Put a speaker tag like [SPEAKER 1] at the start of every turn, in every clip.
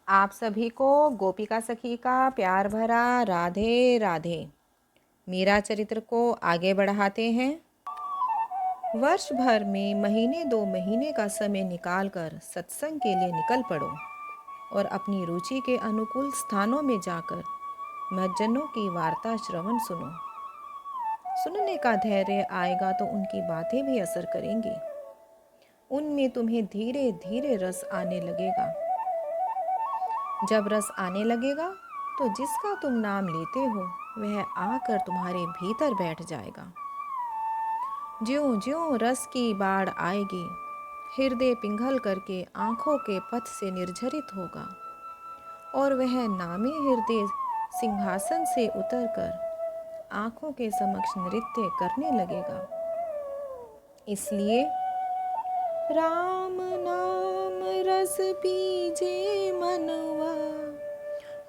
[SPEAKER 1] आप सभी को गोपिका सखी का प्यार भरा राधे राधे। मीरा चरित्र को आगे बढ़ाते हैं। वर्ष भर में महीने 2 महीने का समय निकालकर सत्संग के लिए निकल पड़ो और अपनी रुचि के अनुकूल स्थानों में जाकर महज्जनों की वार्ता श्रवण सुनो। सुनने का धैर्य आएगा तो उनकी बातें भी असर करेंगी। उनमें तुम्हें धीरे धीरे रस आने लगेगा। जब रस आने लगेगा तो जिसका तुम नाम लेते हो वह आकर तुम्हारे भीतर बैठ जाएगा। ज्यों ज्यों रस की बाढ़ आएगी, हृदय पिघल करके आंखों के पथ से निर्झरित होगा और वह नामी हृदय सिंहासन से उतरकर आंखों के समक्ष नृत्य करने लगेगा। इसलिए राम नाम रस पीजे मनवा,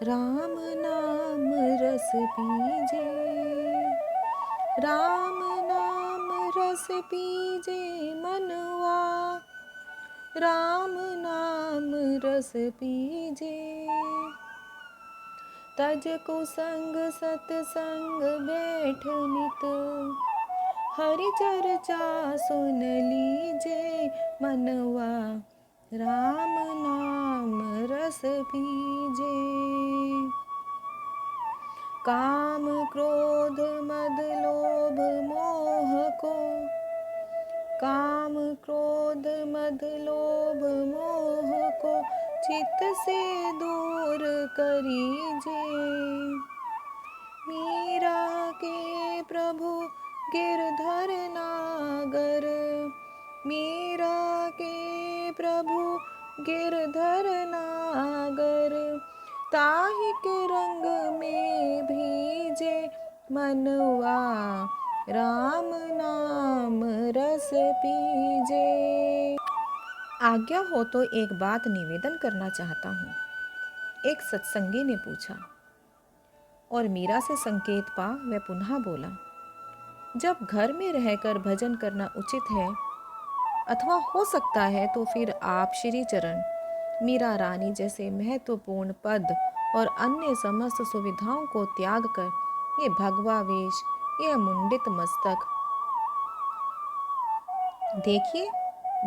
[SPEAKER 1] राम नाम रस पीजे, राम नाम रस पीजे मनवा, राम नाम रस पीजे। तज कुसंग सतसंग बैठ नित, हरि चर्चा सुन लीजे मनवा, राम नाम रस पीजे। काम क्रोध मद लोभ मोह को, काम क्रोध मद लोभ मोह को चित्त से दूर करीजे। मीरा के प्रभु गिरधर नागर, मीरा के प्रभु गिरधर नागर, ताहि के रंग में भीजे मनवा, राम नाम रस पीजे। आज्ञा हो तो एक बात निवेदन करना चाहता हूँ, एक सत्संगी ने पूछा और मीरा से संकेत पा वह पुनः बोला, जब घर में रहकर भजन करना उचित है अथवा हो सकता है तो फिर आप श्री चरण, मीरा रानी जैसे महत्वपूर्ण पद और अन्य समस्त सुविधाओं को त्याग कर ये भगवा वेश, यह मुंडित मस्तक देखिए,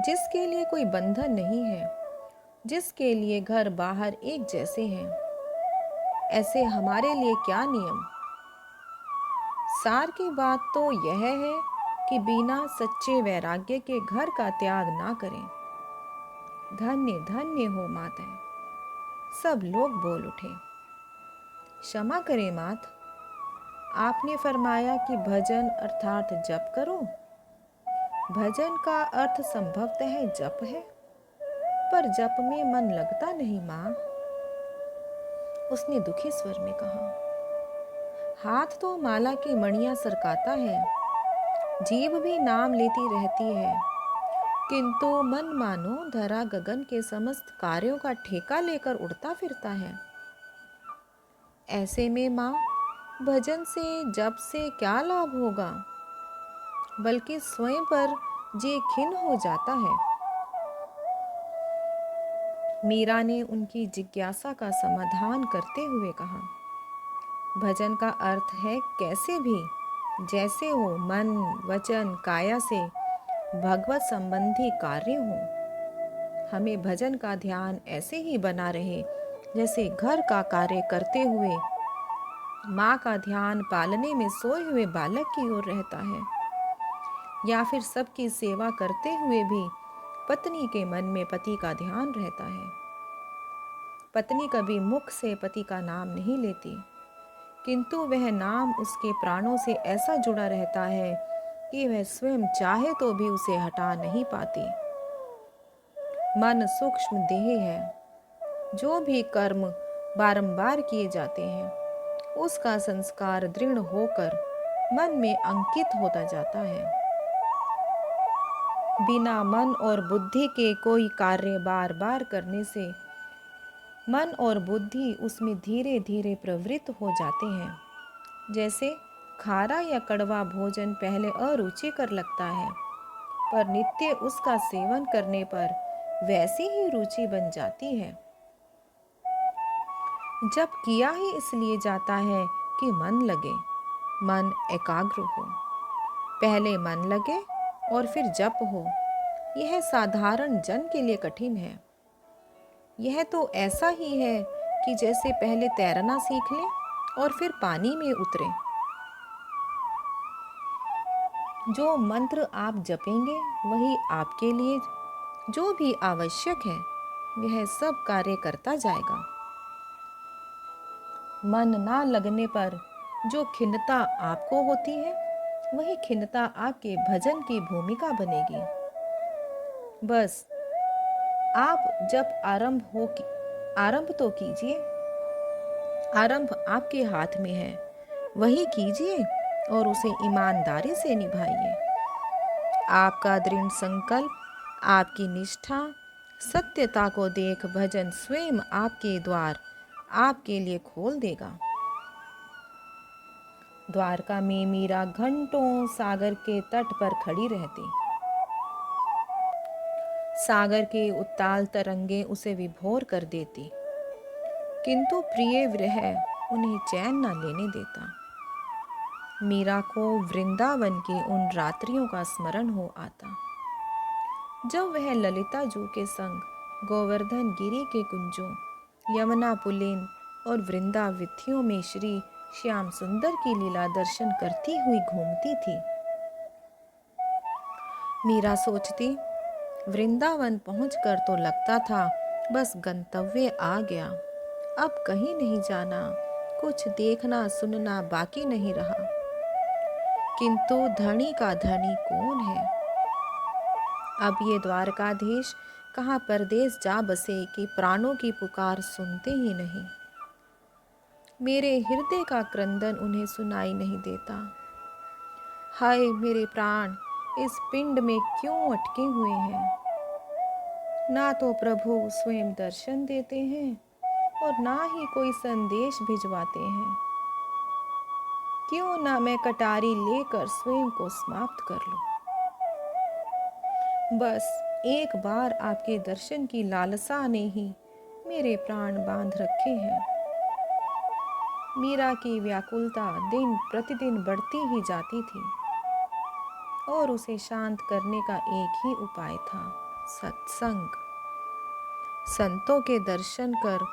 [SPEAKER 1] जिसके लिए कोई बंधन नहीं है, जिसके लिए घर बाहर एक जैसे हैं, ऐसे हमारे लिए क्या नियम। सार की बात तो यह है कि बिना सच्चे वैराग्य के घर का त्याग ना करें। धन्य धन्य हो माता। सब लोग बोल उठे। क्षमा करें मात, आपने फरमाया कि भजन अर्थात जप करो। भजन का अर्थ संभवतः जप है, पर जप में मन लगता नहीं माँ। उसने दुखी स्वर में कहा, हाथ तो माला की मणियां सरकाता है, जीभ भी नाम लेती रहती है, किंतु मन मानो धरा गगन के समस्त कार्यों का ठेका लेकर उड़ता फिरता है। ऐसे में माँ, भजन से जप से क्या लाभ होगा, बल्कि स्वयं पर जी खिन्न हो जाता है। मीरा ने उनकी जिज्ञासा का समाधान करते हुए कहा, भजन का अर्थ है कैसे भी जैसे हो मन वचन काया से भगवत संबंधी कार्य हो। हमें भजन का ध्यान ऐसे ही बना रहे जैसे घर का कार्य करते हुए माँ का ध्यान पालने में सोए हुए बालक की ओर रहता है, या फिर सबकी सेवा करते हुए भी पत्नी के मन में पति का ध्यान रहता है। पत्नी कभी मुख से पति का नाम नहीं लेती, किंतु वह नाम उसके प्राणों से ऐसा जुड़ा रहता है कि वह स्वयं चाहे तो भी उसे हटा नहीं पाती। मन सूक्ष्म देह है, जो भी कर्म बारंबार किए जाते हैं उसका संस्कार दृढ़ होकर मन में अंकित होता जाता है। बिना मन और बुद्धि के कोई कार्य बार बार करने से मन और बुद्धि उसमें धीरे धीरे प्रवृत्त हो जाते हैं। जैसे खारा या कड़वा भोजन पहले अरुचिकर लगता है, पर नित्य उसका सेवन करने पर वैसी ही रुचि बन जाती है। जप किया ही इसलिए जाता है कि मन लगे, मन एकाग्र हो। पहले मन लगे और फिर जप हो, यह साधारण जन के लिए कठिन है। यह तो ऐसा ही है कि जैसे पहले तैरना सीख लें और फिर पानी में उतरें। जो मंत्र आप जपेंगे वही आपके लिए जो भी आवश्यक है वह सब कार्य करता जाएगा। मन ना लगने पर जो खिन्नता आपको होती है वही खिन्नता आपके भजन की भूमिका बनेगी। बस आप जब आरंभ तो कीजिए। आरंभ आपके हाथ में है, वही कीजिए और उसे ईमानदारी से निभाइए। आपका दृढ़ संकल्प, आपकी निष्ठा, सत्यता को देख भजन स्वयं आपके द्वार आपके लिए खोल देगा। द्वारका में मीरा घंटों सागर के तट पर खड़ी रहती। सागर के उत्ताल तरंगे उसे विभोर कर देती, किंतु प्रिय विरह उन्हें चैन न लेने देता। मीरा को वृंदावन की उन रात्रियों का स्मरण हो आता जब वह ललिता जू के संग गोवर्धन गिरी के कुंजों, यमुना पुलिन और वृंदाविथियों में श्री श्याम सुंदर की लीला दर्शन करती हुई घूमती थी। मीरा सोचती, वृंदावन पहुंचकर तो लगता था बस गंतव्य आ गया, अब कहीं नहीं जाना, कुछ देखना सुनना बाकी नहीं रहा। किंतु धनी का धनी कौन है? अब ये द्वारकाधीश कहाँ परदेश जा बसे कि प्राणों की पुकार सुनते ही नहीं। मेरे हृदय का क्रंदन उन्हें सुनाई नहीं देता। हाय मेरे प्राण इस पिंड में क्यों अटके हुए हैं? ना तो प्रभु स्वयं दर्शन देते हैं और ना ही कोई संदेश भिजवाते हैं। क्यों ना मैं कटारी लेकर स्वयं को समाप्त कर लूं? बस एक बार आपके दर्शन की लालसा ने ही मेरे प्राण बांध रखे हैं। मीरा की व्याकुलता दिन प्रतिदिन बढ़ती ही जाती थी और उसे शांत करने का एक ही उपाय था, सत्संग। संतों के दर्शन कर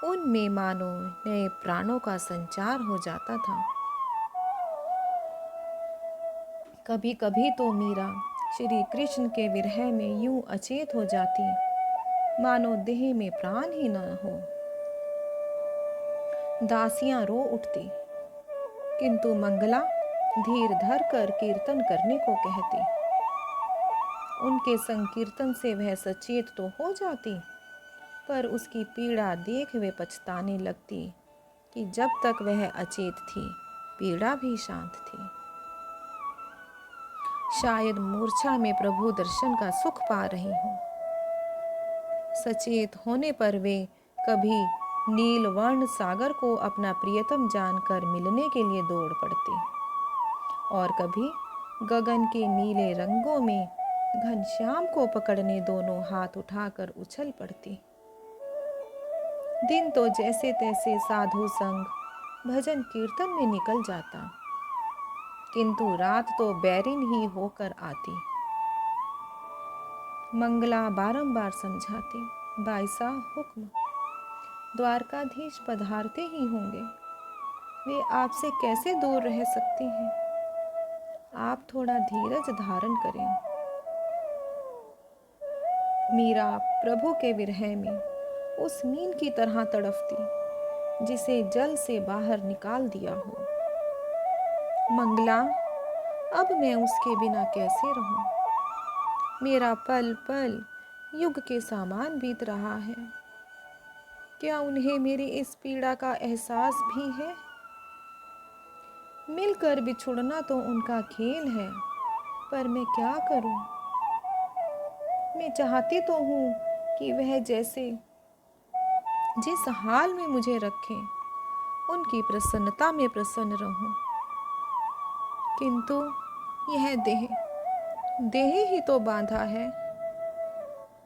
[SPEAKER 1] उनमें मानो नए प्राणों का संचार हो जाता था। कभी कभी तो मीरा श्री कृष्ण के विरह में यूं अचेत हो जाती मानो देह में प्राण ही न हो। दासियां रो उठती, किंतु मंगला धीर धर कर कीर्तन करने को कहती। उनके संकीर्तन से वह सचेत तो हो जाती, पर उसकी पीड़ा देख वे पछताने लगती कि जब तक वह अचेत थी पीड़ा भी शांत थी। शायद मूर्छा में प्रभु दर्शन का सुख पा रही हूँ। सचेत होने पर वे कभी नीलवर्ण सागर को अपना प्रियतम जानकर मिलने के लिए दौड़ पड़ती और कभी गगन के नीले रंगों में घनश्याम को पकड़ने दोनों हाथ उठाकर उछल पड़ती। दिन तो जैसे तैसे साधु संग भजन कीर्तन में निकल जाता, किंतु रात तो बैरिन ही होकर आती। मंगला बारंबार समझाती, बाईसा हुक्म, द्वारकाधीश पधारते ही होंगे, वे आपसे कैसे दूर रह सकते हैं? आप थोड़ा धीरज धारण करें। मीरा प्रभु के विरह में उस मीन की तरह तड़फती जिसे जल से बाहर निकाल दिया हो। मंगला, अब मैं उसके बिना कैसे रहूं? मेरा पल पल युग के समान बीत रहा है। क्या उन्हें मेरी इस पीड़ा का एहसास भी है? मिलकर बिछुड़ना तो उनका खेल है, पर मैं क्या करूं? मैं चाहती तो हूं कि वह जिस हाल में मुझे रखें, उनकी प्रसन्नता में प्रसन्न रहूं। किंतु यह देह ही तो बांधा है।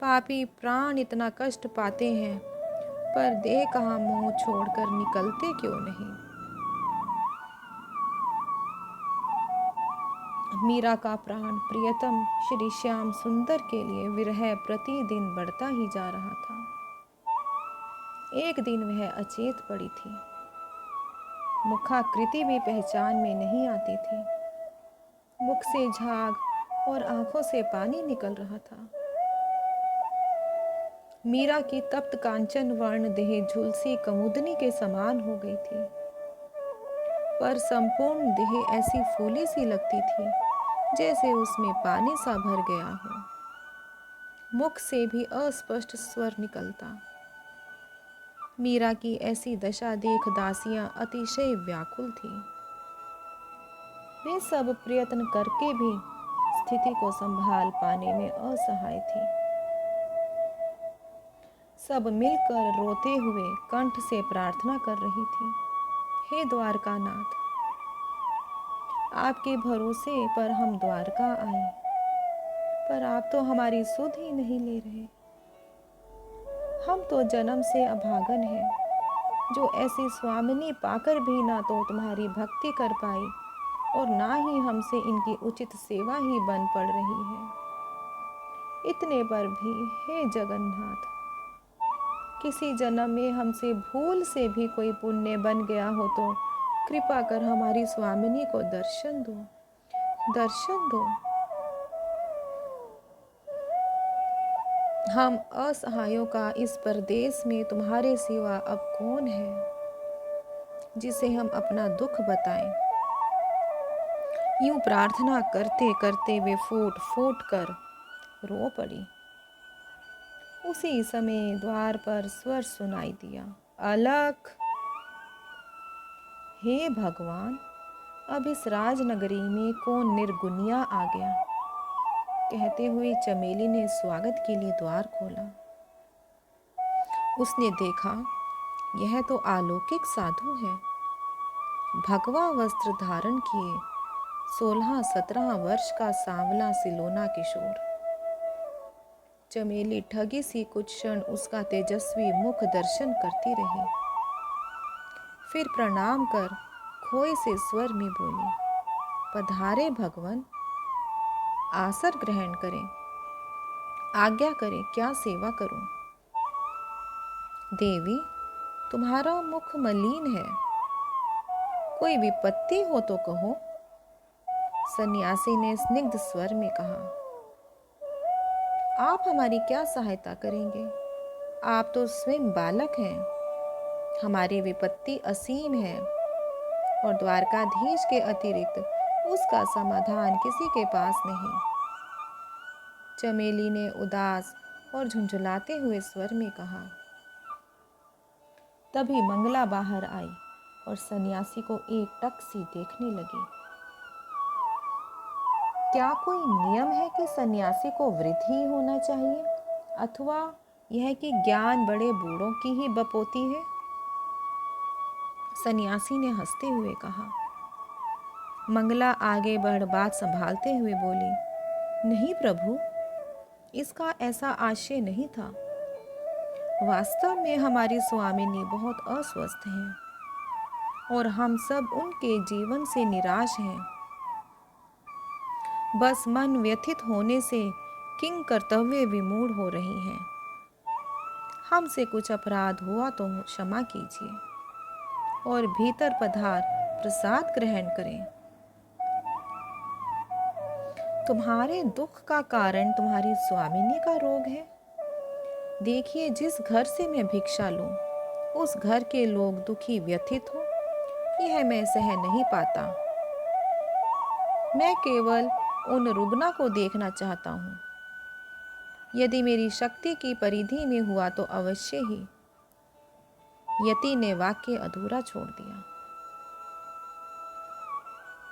[SPEAKER 1] पापी प्राण इतना कष्ट पाते हैं पर देह का मोह छोड़कर निकलते क्यों नहीं। मीरा का प्राण प्रियतम श्री श्याम सुंदर के लिए विरह प्रतिदिन बढ़ता ही जा रहा था। एक दिन वह अचेत पड़ी थी, मुखाकृति भी पहचान में नहीं आती थी। मुख से झाग और आंखों से पानी निकल रहा था। मीरा की तप्त कांचन वर्ण देह झुलसी कमुदनी के समान हो गई थी, पर संपूर्ण देह ऐसी फूली सी लगती थी जैसे उसमें पानी सा भर गया हो। मुख से भी अस्पष्ट स्वर निकलता। मीरा की ऐसी दशा देख दासियां अतिशय व्याकुल थी। वे सब प्रयत्न करके भी स्थिति को संभाल पाने में असहाय थी। सब मिलकर रोते हुए कंठ से प्रार्थना कर रही थी, हे द्वारकानाथ, आपके भरोसे पर हम द्वारका आए, पर आप तो हमारी सुध ही नहीं ले रहे। हम तो जन्म से अभागन हैं, जो ऐसी स्वामिनी पाकर भी ना तो तुम्हारी भक्ति कर पाई और ना ही हमसे इनकी उचित सेवा ही बन पड़ रही है। इतने पर भी हे जगन्नाथ, किसी जन्म में हमसे भूल से भी कोई पुण्य बन गया हो तो कृपा कर हमारी स्वामिनी को दर्शन दो, दर्शन दो। हम असहायों का इस परदेश में तुम्हारे सिवा अब कौन है जिसे हम अपना दुख बताएं। यूं प्रार्थना करते करते वे फूट फूट कर रो पड़ी। उसी समय द्वार पर स्वर सुनाई दिया, अलख। हे भगवान, अब इस राजनगरी में कौन निर्गुनिया आ गया, कहते हुए चमेली ने स्वागत के लिए द्वार खोला। उसने देखा, यह तो अलौकिक साधु है। भगवा वस्त्र धारण किए 16-17 वर्ष का सांवला सिलोना किशोर। चमेली ठगी सी कुछ क्षण उसका तेजस्वी मुख दर्शन करती रही, फिर प्रणाम कर खोए से स्वर में बोली, पधारे भगवन, आसन ग्रहण करें, आज्ञा करें, क्या सेवा करूं। देवी, तुम्हारा मुख मलिन है, कोई विपत्ति हो तो कहो। सन्यासी ने स्निग्ध स्वर में कहा, आप हमारी क्या सहायता करेंगे, आप तो स्वयं बालक हैं। हमारी विपत्ति असीम है और द्वारकाधीश के अतिरिक्त उसका समाधान किसी के पास नहीं। चमेली ने उदास और झुंझुलाते हुए स्वर में कहा। तभी मंगला बाहर आई और सन्यासी को एकटक सी देखने लगी। क्या कोई नियम है कि सन्यासी को वृद्ध ही होना चाहिए, अथवा यह कि ज्ञान बड़े बूढ़ों की ही बपोती है। सन्यासी ने हंसते हुए कहा। मंगला आगे बढ़ बात संभालते हुए बोली, नहीं प्रभु, इसका ऐसा आशय नहीं था। वास्तव में हमारी स्वामिनी बहुत अस्वस्थ हैं और हम सब उनके जीवन से निराश हैं। बस मन व्यथित होने से किंग कर्तव्य विमूढ़ हो रही हैं। हमसे कुछ अपराध हुआ तो क्षमा कीजिए और भीतर पधार प्रसाद ग्रहण करें। तुम्हारे दुख का कारण तुम्हारी स्वामिनी का रोग है। देखिए, जिस घर से मैं भिक्षा लूं, उस घर के लोग दुखी व्यथित हो, यह मैं सह नहीं पाता। मैं केवल उन रुग्णा को देखना चाहता हूँ। यदि मेरी शक्ति की परिधि में हुआ तो अवश्य ही। यति ने वाक्य अधूरा छोड़ दिया।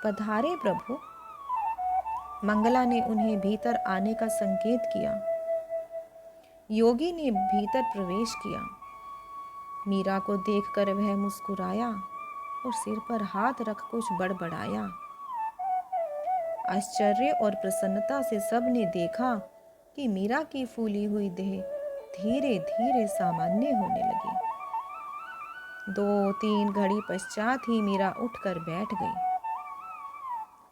[SPEAKER 1] पधारे प्रभु। मंगला ने उन्हें भीतर आने का संकेत किया। योगी ने भीतर प्रवेश किया। मीरा को देखकर वह मुस्कुराया और सिर पर हाथ रख कुछ बड़बड़ाया। आश्चर्य और प्रसन्नता से सबने देखा कि मीरा की फूली हुई देह धीरे धीरे सामान्य होने लगी। 2-3 घड़ी पश्चात ही मीरा उठकर बैठ गई।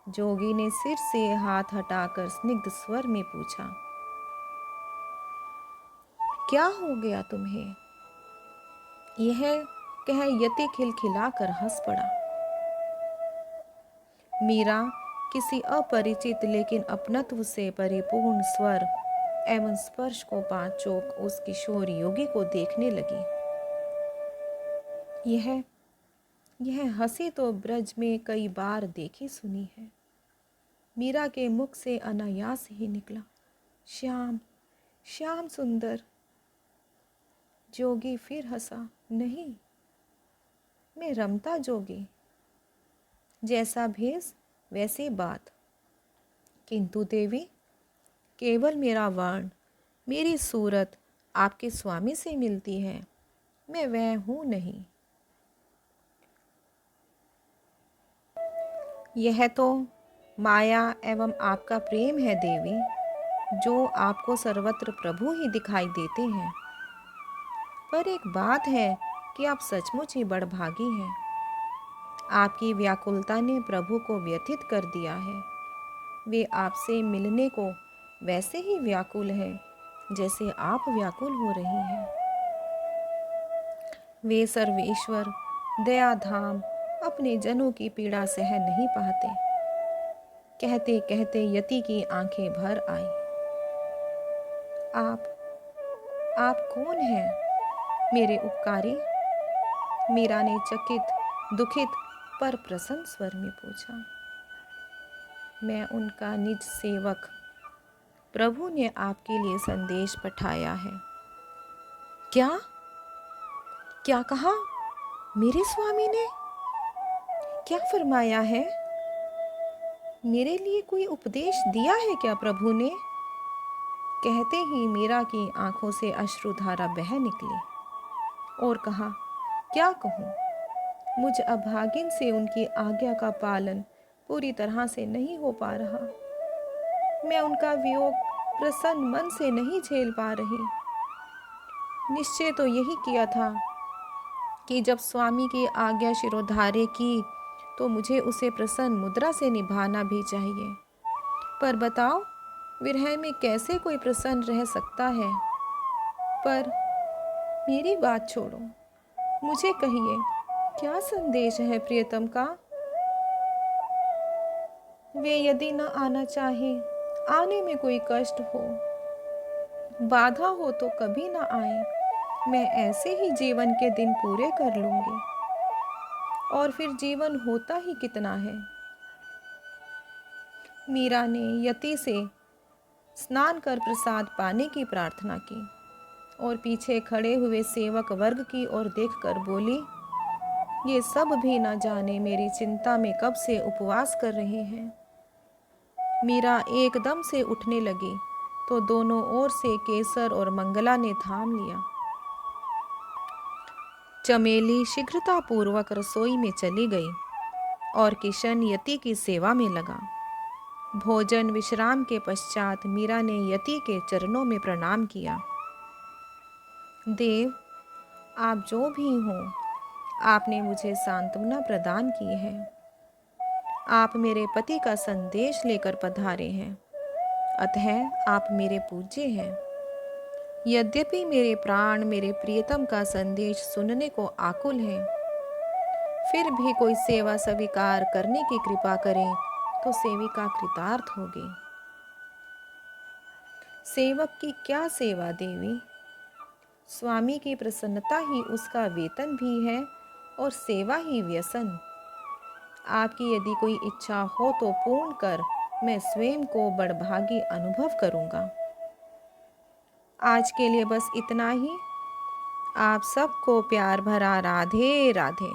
[SPEAKER 1] जोगी ने सिर से हाथ हटाकर स्निग्ध स्वर में पूछा, क्या हो गया तुम्हें? यह कह यति खिलखिलाकर हंस पड़ा। मीरा किसी अपरिचित लेकिन अपनत्व से परिपूर्ण स्वर एवं स्पर्श को पा चौंक उस किशोर योगी को देखने लगी। यह हंसी तो ब्रज में कई बार देखी सुनी है। मीरा के मुख से अनायास ही निकला, श्याम, श्याम सुंदर। जोगी फिर हंसा, नहीं, मैं रमता जोगी, जैसा भेष वैसी बात। किंतु देवी, केवल मेरा वर्ण, मेरी सूरत आपके स्वामी से मिलती है, मैं वह हूँ नहीं। यह तो माया एवं आपका प्रेम है देवी, जो आपको सर्वत्र प्रभु ही दिखाई देते हैं। पर एक बात है कि आप सचमुच ही बड़भागी हैं। आपकी व्याकुलता ने प्रभु को व्यथित कर दिया है। वे आपसे मिलने को वैसे ही व्याकुल हैं जैसे आप व्याकुल हो रही हैं। वे सर्वेश्वर दयाधाम अपने जनों की पीड़ा सह नहीं पाते। कहते कहते यति की आंखें भर आई। आप कौन हैं मेरे उपकारी? मीरा ने चकित, दुखित पर प्रसन्न स्वर में पूछा। मैं उनका निज सेवक, प्रभु ने आपके लिए संदेश पठाया है। क्या क्या कहा? मेरे स्वामी ने क्या फरमाया है? मेरे लिए कोई उपदेश दिया है क्या प्रभु ने? कहते ही मीरा की आंखों से अश्रुधारा बह निकली और कहा, क्या कहूँ, मुझ अभागिन से उनकी आज्ञा का पालन पूरी तरह से नहीं हो पा रहा। मैं उनका वियोग प्रसन्न मन से नहीं झेल पा रही। निश्चय तो यही किया था कि जब स्वामी की आज्ञा शिरोधार्य की तो मुझे उसे प्रसन्न मुद्रा से निभाना भी चाहिए। पर बताओ, विरह में कैसे कोई प्रसन्न रह सकता है? पर मेरी बात छोड़ो, मुझे कहिए, क्या संदेश है प्रियतम का? वे यदि न आना चाहे, आने में कोई कष्ट हो, बाधा हो तो कभी न आए। मैं ऐसे ही जीवन के दिन पूरे कर लूंगी, और फिर जीवन होता ही कितना है। मीरा ने यति से स्नान कर प्रसाद पाने की प्रार्थना की और पीछे खड़े हुए सेवक वर्ग की ओर देखकर बोली, ये सब भी न जाने मेरी चिंता में कब से उपवास कर रहे हैं। मीरा एकदम से उठने लगी तो दोनों ओर से केसर और मंगला ने थाम लिया। चमेली शीघ्रतापूर्वक रसोई में चली गई और किशन यति की सेवा में लगा। भोजन विश्राम के पश्चात मीरा ने यति के चरणों में प्रणाम किया। देव, आप जो भी हों, आपने मुझे सांत्वना प्रदान की है। आप मेरे पति का संदेश लेकर पधारे हैं, अतः आप मेरे पूज्य हैं। यद्यपि मेरे प्राण मेरे प्रियतम का संदेश सुनने को आकुल हैं, फिर भी कोई सेवा स्वीकार करने की कृपा करें तो सेविका कृतार्थ होगी। सेवक की क्या सेवा देवी? स्वामी की प्रसन्नता ही उसका वेतन भी है और सेवा ही व्यसन। आपकी यदि कोई इच्छा हो तो पूर्ण कर मैं स्वयं को बड़भागी अनुभव करूंगा। आज के लिए बस इतना ही। आप सबको प्यार भरा राधे राधे।